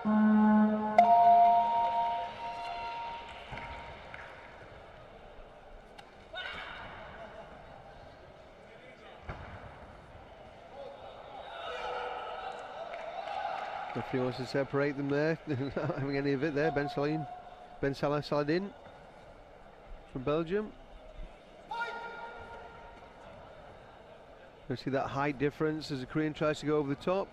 Referee wants to separate them there. Not having any of it there. Ben Saladin from Belgium. You see that height difference as the Korean tries to go over the top.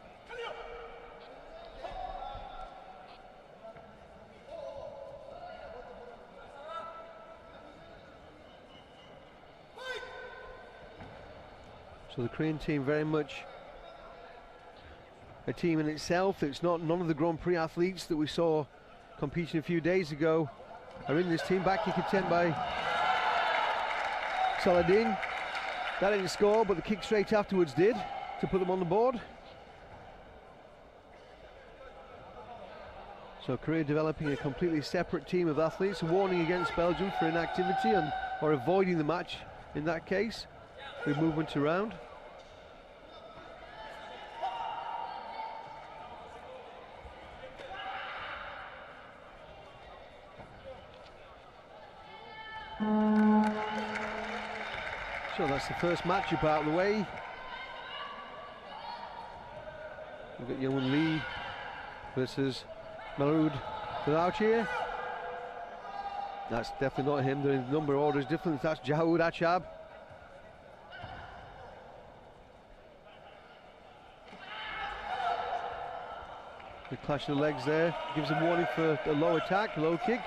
So the Korean team very much a team in itself. It's not none of the Grand Prix athletes that we saw competing a few days ago are in this team. Back kick attempt by Saladin. That didn't score, but the kick straight afterwards did to put them on the board. So Korea developing a completely separate team of athletes. A warning against Belgium for inactivity or avoiding the match in that case with movement around. So that's the first matchup out of the way. We've got Yeoman Lee versus Malud Fadauchir. That's definitely not him. The number order is different. That's Jahoud Achab. The clash of the legs there gives a warning for a low attack, low kick.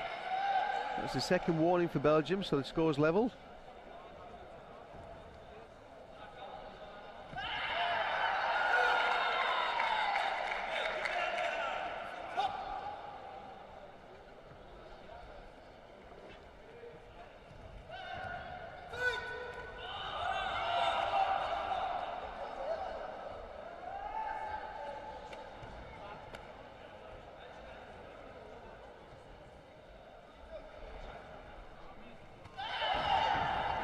That's the second warning for Belgium, so the score's level.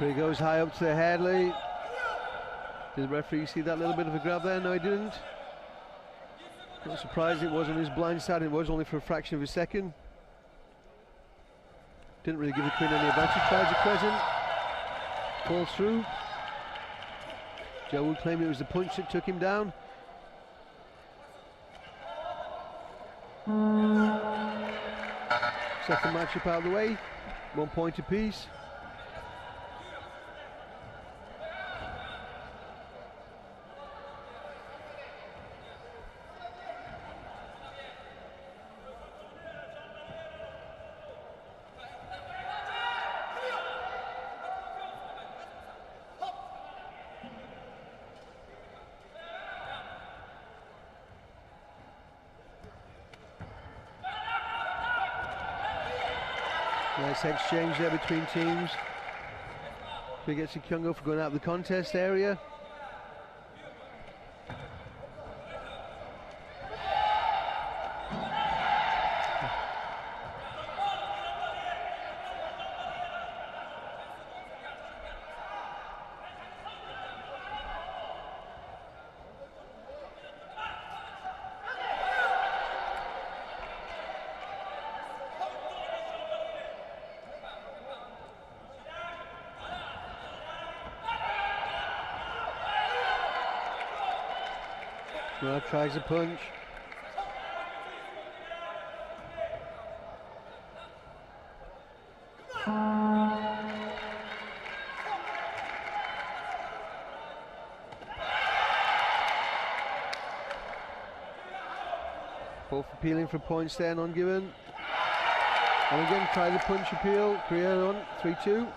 He goes high up to the Headley. Did the referee see that little bit of a grab there? No, he didn't. Not surprised it was on his blind side. It was only for a fraction of a second. Didn't really give the Queen any advantage. Tries a crescent. Falls through. Joe would claim it was the punch that took him down. Second matchup out of the way. 1 point apiece. Nice exchange there between teams. So he gets a Kyungo for going out of the contest area. Well, tries a punch. Both appealing for points there, none given. And again, try the punch appeal. Korea on 3-2.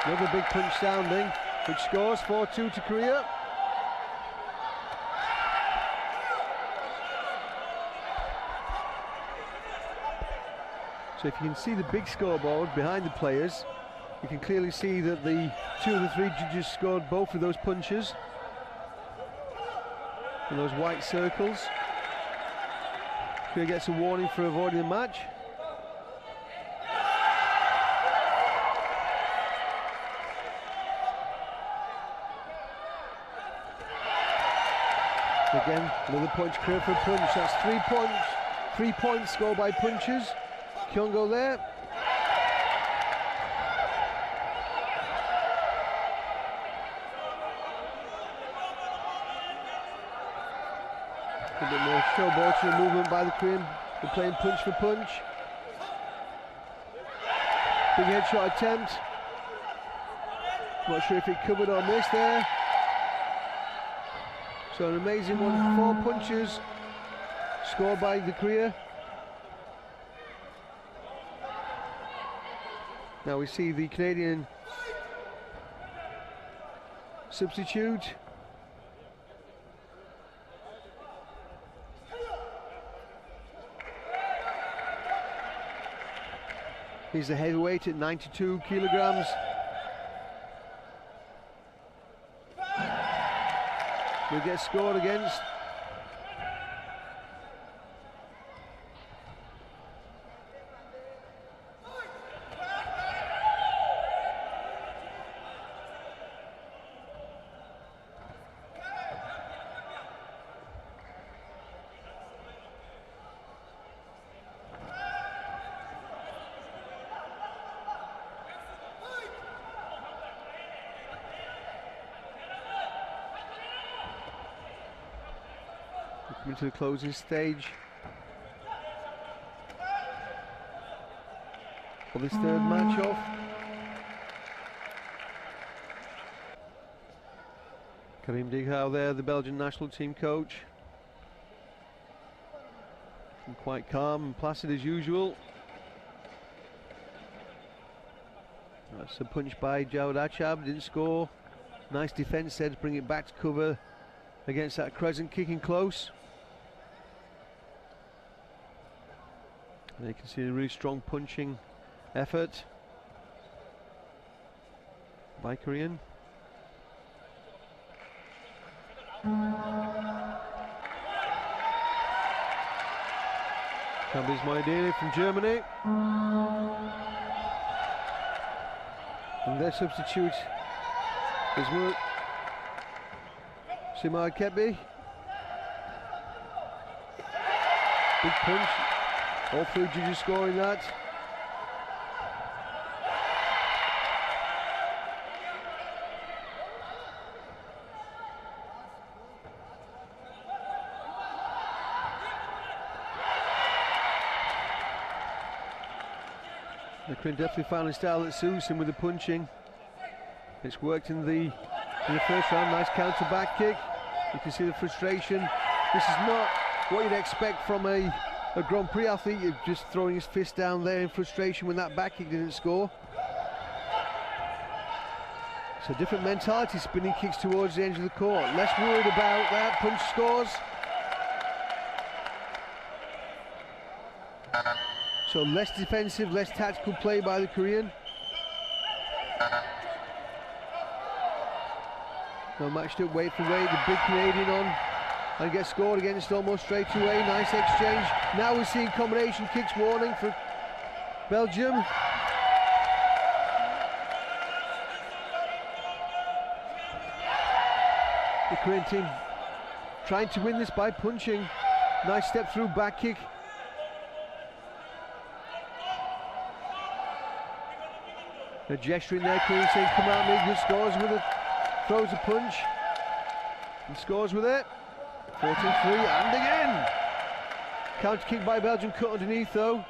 Another big punch sounding, which scores 4-2 to Korea. So if you can see the big scoreboard behind the players, you can clearly see that the 2 of the 3 judges scored both of those punches. And those white circles. Korea gets a warning for avoiding the match. Again, another punch, clear for a punch. That's 3 points. 3 points scored by punches. Kyungo there. A bit more showboating movement by the Korean. They're playing punch for punch. Big headshot attempt. Not sure if it covered or missed there. So an amazing one. 4 punches scored by the Korea. Now we see the Canadian substitute. He's the heavyweight at 92 kilograms. Will get scored against. Coming to the closing stage for this third match off. Karim Dighow there, the Belgian national team coach. And quite calm and placid as usual. That's a punch by Jawad Achab, didn't score. Nice defence there to bring it back to cover against that crescent kicking close. And you can see a really strong punching effort by Korean. Kambiz Moedini from Germany. And their substitute is Simar Kebbi. Big punch. All 3 judges scoring that. The Korean definitely found a style that suits him with the punching. It's worked in the first round. Nice counter back kick. You can see the frustration. This is not what you'd expect from a Grand Prix athlete. You're just throwing his fist down there in frustration when that back kick didn't score. So different mentality, spinning kicks towards the edge of the court. Less worried about that, punch scores. So less defensive, less tactical play by the Korean. No matched up weight for weight, the big Canadian on. And gets scored against almost straight away. Nice exchange. Now we're seeing combination kicks, warning for Belgium. The Korean team trying to win this by punching. Nice step through back kick. A gesture in there, Korean saying, come at me, good scores with it. Throws a punch and scores with it. 14-3 and again. Counter kick by Belgium, cut underneath though.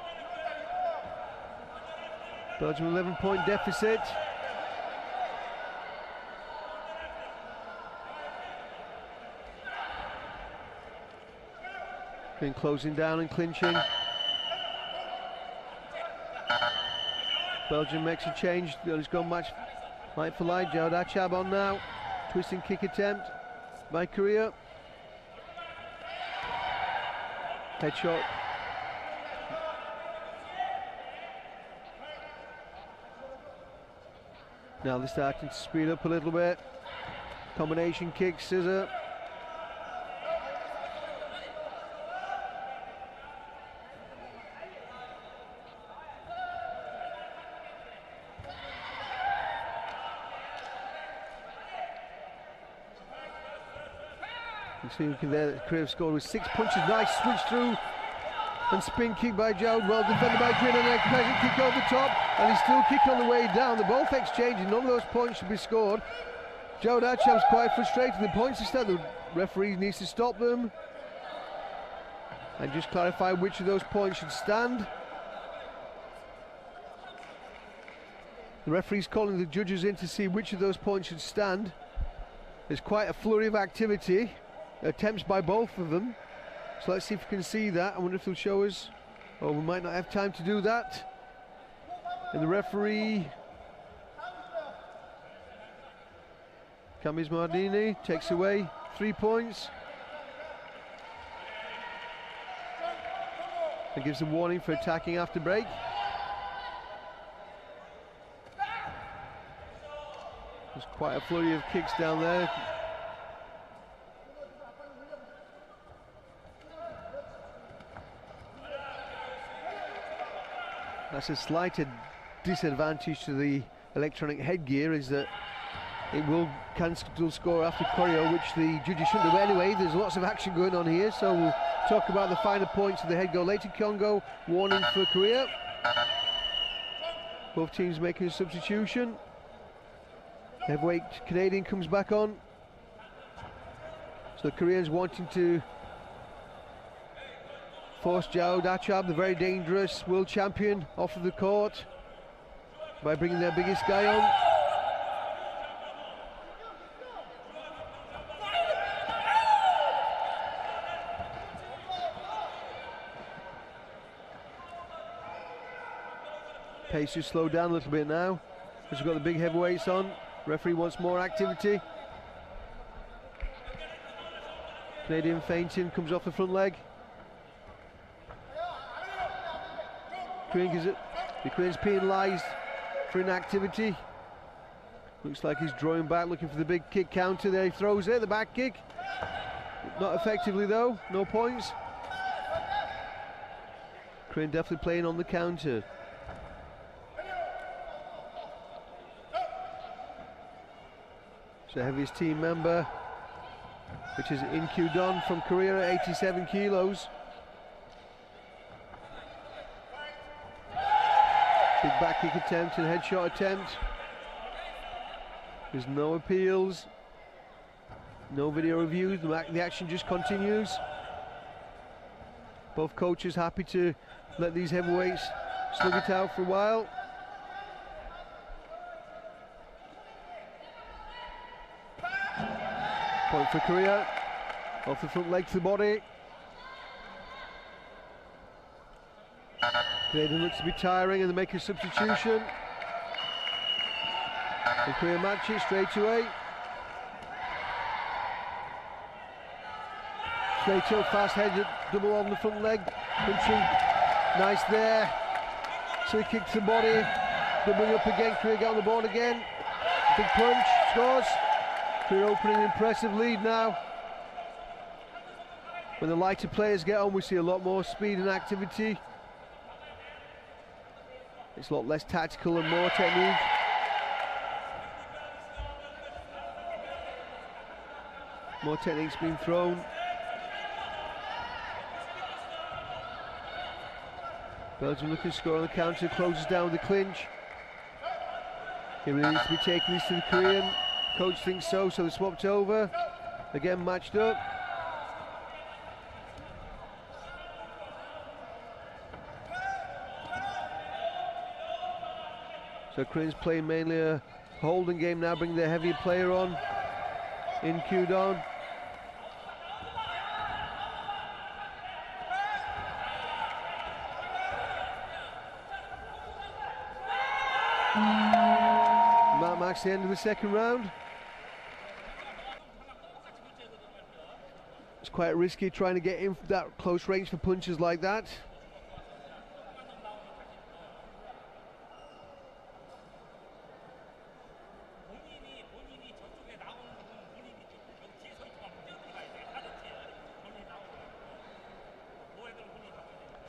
Belgium 11-point deficit. Been closing down and clinching. Belgium makes a change. It's gone match light for light. Jawad Achab on now. Twisting kick attempt by Korea. Headshot. Now they're starting to speed up a little bit. Combination kick, scissor. You see you can there that Korea have scored with 6 punches. Nice switch through and spin kick by Jowd. Well defended by Green, and a pleasant kick over the top, and he's still kick on the way down. They're both exchanging. None of those points should be scored. Jowd Achab's quite frustrated. The points instead, the referee needs to stop them and just clarify which of those points should stand. The referee's calling the judges in to see which of those points should stand. There's quite a flurry of activity, attempts by both of them. So let's see if we can see that. I wonder if they'll show us. Oh, we might not have time to do that. And the referee, Kamiz Mardini, takes away 3 points and gives a warning for attacking after break. There's quite a flurry of kicks down there. That's a slight disadvantage to the electronic headgear, is that it will cancel score after choreo, which the judges shouldn't do anyway. There's lots of action going on here, so we'll talk about the finer points of the head go later. Kyongo, warning for Korea. Both teams making a substitution. Heavyweight Canadian comes back on. So the Koreans wanting to force Jowd Achab, the very dangerous world champion, off of the court by bringing their biggest guy on. Pace is slowed down a little bit now as we've got the big heavyweights on. Referee wants more activity. Canadian feinting, comes off the front leg. The Korean's penalised for inactivity. Looks like he's drawing back, looking for the big kick counter. There he throws it, the back kick. Not effectively though, no points. Korean definitely playing on the counter. So heaviest team member, which is In Kyu-don from Korea at 87 kilos. Big back kick attempt and headshot attempt. There's no appeals, no video reviews, the action just continues. Both coaches happy to let these heavyweights slug it out for a while. Point for Korea, off the front leg to the body. Canadian looks to be tiring and they make a substitution. And Korea match it straight away. Straight up, fast head, double on the front leg. Punching, nice there. So he kicks the body, doubling up again. Korea get on the board again. Big punch, scores. Korea opening an impressive lead now. When the lighter players get on, we see a lot more speed and activity. It's a lot less tactical and more technique. More techniques being thrown. Belgium looking to score on the counter, closes down with the clinch. He really needs to be taking this to the Korean. Coach thinks so, so they swapped over. Again matched up. So Koreans playing mainly a holding game now, bringing their heavier player on. In Kyu-don. That marks the end of the second round. It's quite risky trying to get in that close range for punches like that.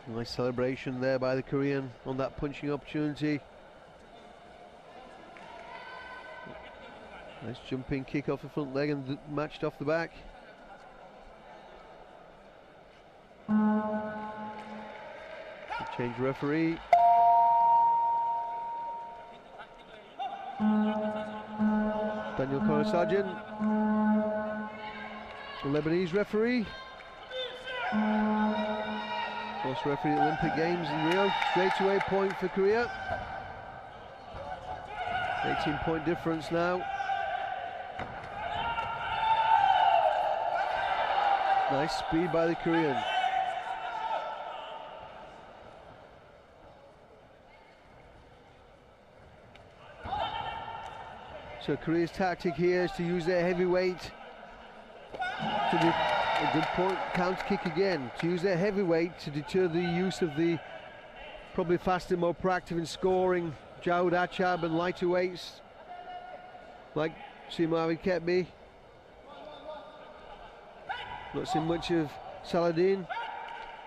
Nice celebration there by the Korean on that punching opportunity. Nice jumping kick off the front leg and matched off the back. Change referee. Daniel Conor Sargent, the Lebanese referee. Also referee at Olympic Games in Rio. Straight away point for Korea. 18-point difference now. Nice speed by the Korean. So Korea's tactic here is to use their heavyweight to do a good point, counter kick again, to use their heavyweight to deter the use of the probably faster, more proactive in scoring Jawed Achab and lighter weights like Sumawi Ketbi. Not seen much of Saladin,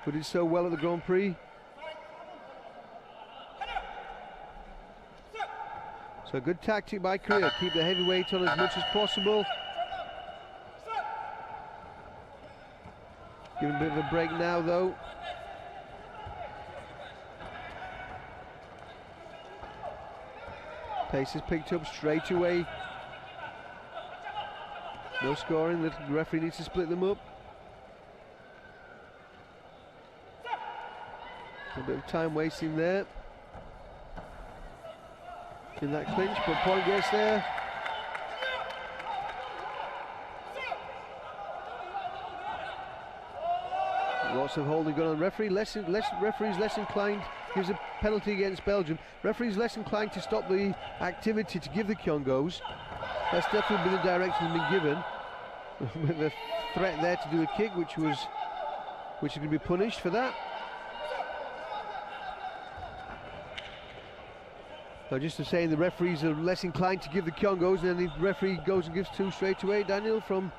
who did so well at the Grand Prix. So good tactic by Korea, keep the heavyweight on as much as possible. Give him a bit of a break now though. Pace is picked up straight away. No scoring, the referee needs to split them up. A bit of time wasting there in that clinch, but point gets there. Lots of holding going on. Referee's less inclined, gives a penalty against Belgium. Referee's less inclined to stop the activity to give the Kyongos. That's definitely been the direction that's been given. With a threat there to do a kick, which is going to be punished for that. So just to say, the referees are less inclined to give the Kyongos, and then the referee goes and gives two straight away. Daniel from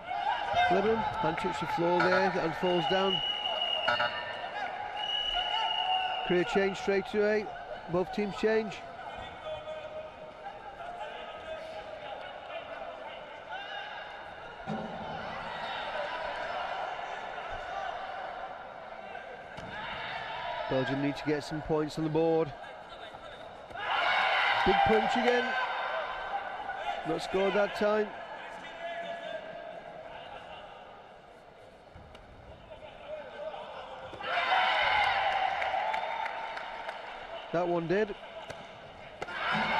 Lebanon, hand touch the floor there and falls down. Korea change straight away, both teams change. Belgium need to get some points on the board. Big punch again. Not scored that time. That one did.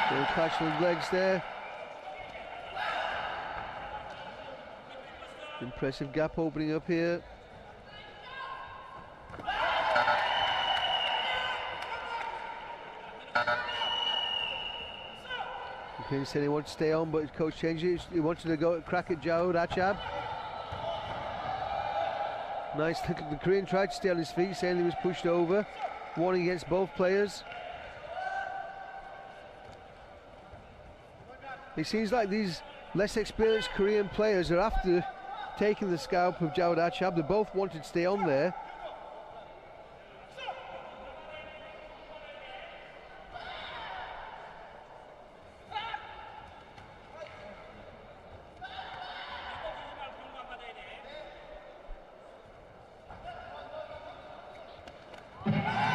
Little catch with legs there. Impressive gap opening up here. He said he wanted to stay on, but his coach changed it. He wanted to go crack at Jawed Achab. Nice. The Korean tried to stay on his feet, saying he was pushed over. Warning against both players. It seems like these less experienced Korean players are after taking the scalp of Jawed Achab. They both wanted to stay on there.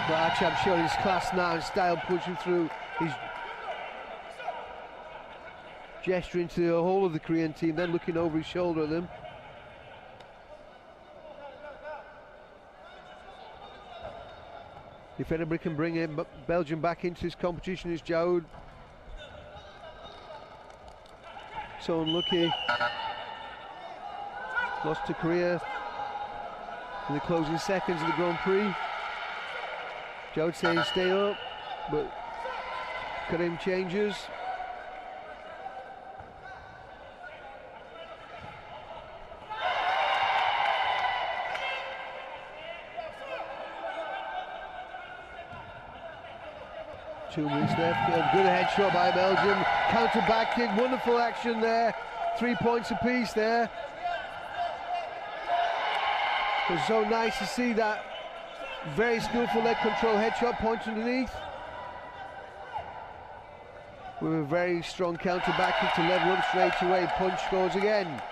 But Achab showing his class now and style, pushing through. He's gesturing to the whole of the Korean team, then looking over his shoulder at them. If anybody can bring Belgium back into this competition, it's Jawed. So unlucky. Lost to Korea in the closing seconds of the Grand Prix. Jawed saying stay up, but Karim changes. Two minutes left. Good headshot by Belgium. Counter back kick. Wonderful action there. 3 points apiece there. It was so nice to see that very skillful leg control headshot point underneath. With a very strong counter back kick to level up straight away. Punch scores again.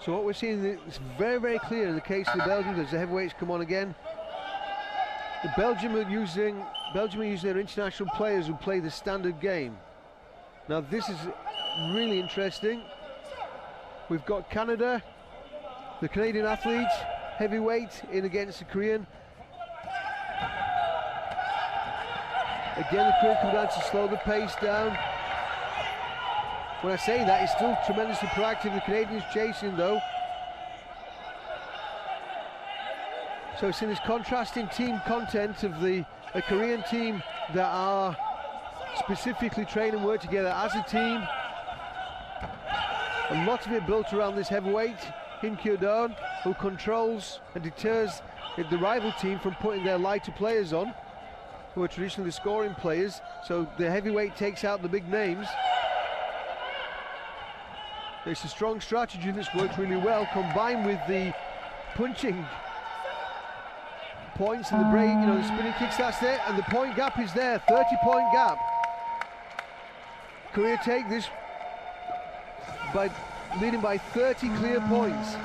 So what we're seeing is very, very clear in the case of the Belgians as the heavyweights come on again. The Belgium are using their international players who play the standard game. Now this is really interesting. We've got Canada, the Canadian athletes, heavyweight in against the Korean. Again, the Korean come down to slow the pace down. When I say that, he's still tremendously proactive. The Canadians chasing though. So it's in this contrasting team content of a Korean team that are specifically train and work together as a team. A lot of it built around this heavyweight, Hin Kyo-don, who controls and deters the rival team from putting their lighter players on, who are traditionally the scoring players. So the heavyweight takes out the big names. It's a strong strategy that's worked really well, combined with the punching points and the break, the spinning kicks, that's it, and the point gap is there, 30-point gap. Korea take this by leading by 30 clear points.